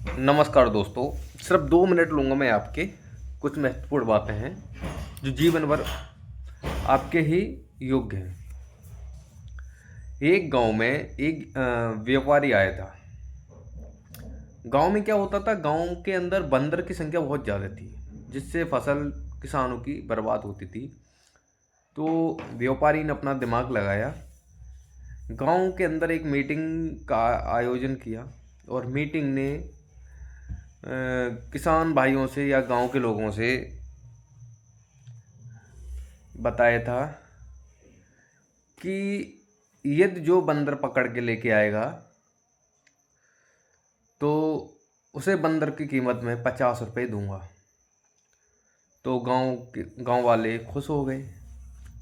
नमस्कार दोस्तों। सिर्फ 2 मिनट लूँगा मैं आपके। कुछ महत्वपूर्ण बातें हैं जो जीवन भर आपके ही योग्य हैं। एक गांव में एक व्यापारी आया था। गांव में क्या होता था, गांव के अंदर बंदर की संख्या बहुत ज़्यादा थी, जिससे फसल किसानों की बर्बाद होती थी। तो व्यापारी ने अपना दिमाग लगाया, गांव के अंदर एक मीटिंग का आयोजन किया और मीटिंग ने किसान भाइयों से या गांव के लोगों से बताया था कि यदि जो बंदर पकड़ के लेके आएगा तो उसे बंदर की कीमत में 50 रुपये दूंगा। तो गांव वाले खुश हो गए।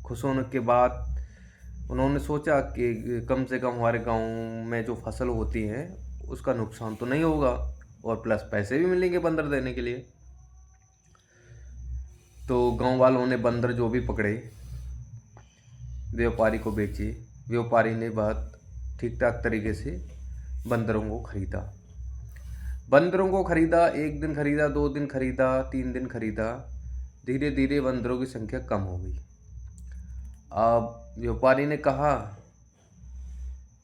खुश होने के बाद उन्होंने सोचा कि कम से कम हमारे गांव में जो फसल होती है उसका नुकसान तो नहीं होगा और प्लस पैसे भी मिलेंगे बंदर देने के लिए। तो गांव वालों ने बंदर जो भी पकड़े व्यापारी को बेचे। व्यापारी ने बहुत ठीक ठाक तरीके से बंदरों को खरीदा। बंदरों को खरीदा, 1 दिन खरीदा, 2 दिन खरीदा, 3 दिन खरीदा। धीरे धीरे बंदरों की संख्या कम हो गई। अब व्यापारी ने कहा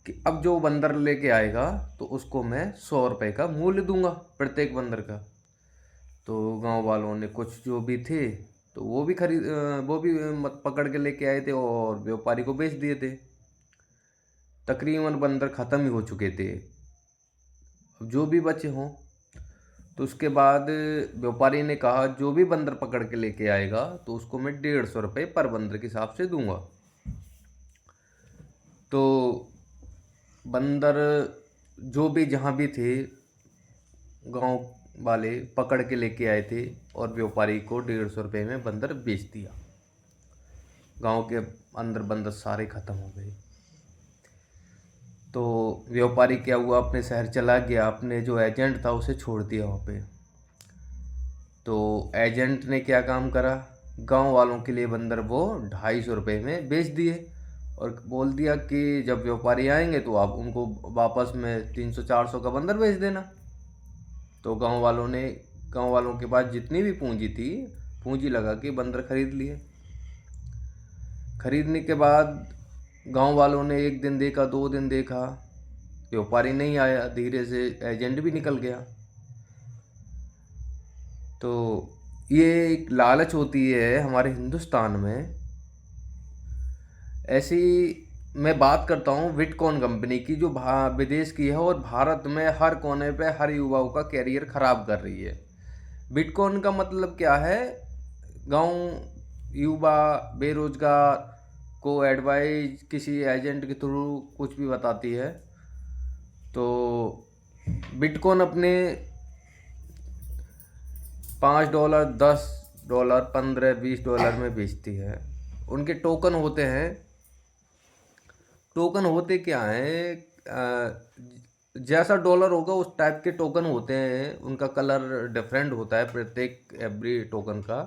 कि अब जो बंदर लेके आएगा तो उसको मैं 100 रुपये का मूल्य दूंगा प्रत्येक बंदर का। तो गांव वालों ने कुछ जो भी थे तो वो भी मत पकड़ के लेके आए थे और व्यापारी को बेच दिए थे। तकरीबन बंदर ख़त्म ही हो चुके थे। अब जो भी बचे हों तो उसके बाद व्यापारी ने कहा जो भी बंदर पकड़ के लेके आएगा तो उसको मैं 150 रुपये पर बंदर के हिसाब से दूंगा। तो बंदर जो भी जहाँ भी थे गांव वाले पकड़ के लेके आए थे और व्यापारी को 150 रुपये में बंदर बेच दिया। गांव के अंदर बंदर सारे ख़त्म हो गए। तो व्यापारी क्या हुआ, अपने शहर चला गया, अपने जो एजेंट था उसे छोड़ दिया वहाँ पे। तो एजेंट ने क्या काम करा, गांव वालों के लिए बंदर वो 250 रुपये में बेच दिए और बोल दिया कि जब व्यापारी आएंगे तो आप उनको वापस में 300-400 का बंदर बेच देना। तो गांव वालों के पास जितनी भी पूंजी थी, पूंजी लगा के बंदर खरीद लिए। खरीदने के बाद गांव वालों ने 1 दिन देखा, 2 दिन देखा, व्यापारी नहीं आया, धीरे से एजेंट भी निकल गया। तो ये एक लालच होती है हमारे हिंदुस्तान में। ऐसी मैं बात करता हूँ बिटकॉइन कंपनी की, जो विदेश की है और भारत में हर कोने पे हर युवाओं का कैरियर ख़राब कर रही है। बिटकॉइन का मतलब क्या है, गांव युवा बेरोजगार को एडवाइस किसी एजेंट के थ्रू कुछ भी बताती है। तो बिटकॉइन अपने $5, $10, 15, $20 में बेचती है। उनके टोकन होते हैं। टोकन होते क्या हैं, जैसा डॉलर होगा उस टाइप के टोकन होते हैं। उनका कलर डिफरेंट होता है प्रत्येक एवरी टोकन का।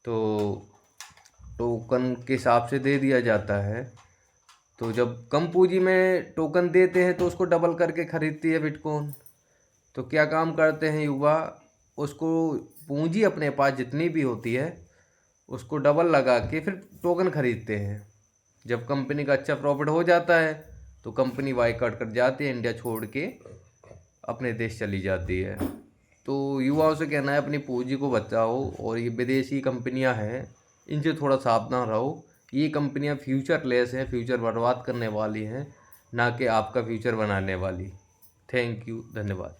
तो टोकन के हिसाब से दे दिया जाता है। तो जब कम पूंजी में टोकन देते हैं तो उसको डबल करके खरीदती है बिटकॉइन। तो क्या काम करते हैं युवा, उसको पूंजी अपने पास जितनी भी होती है उसको डबल लगा के फिर टोकन खरीदते हैं। जब कंपनी का अच्छा प्रॉफिट हो जाता है तो कंपनी बायकॉट कर जाती है, इंडिया छोड़ के अपने देश चली जाती है। तो युवाओं से कहना है अपनी पूंजी को बचाओ और ये विदेशी कंपनियां हैं इनसे थोड़ा सावधान रहो। ये कंपनियां फ्यूचर लेस हैं, फ्यूचर बर्बाद करने वाली हैं, ना कि आपका फ्यूचर बनाने वाली। थैंक यू, धन्यवाद।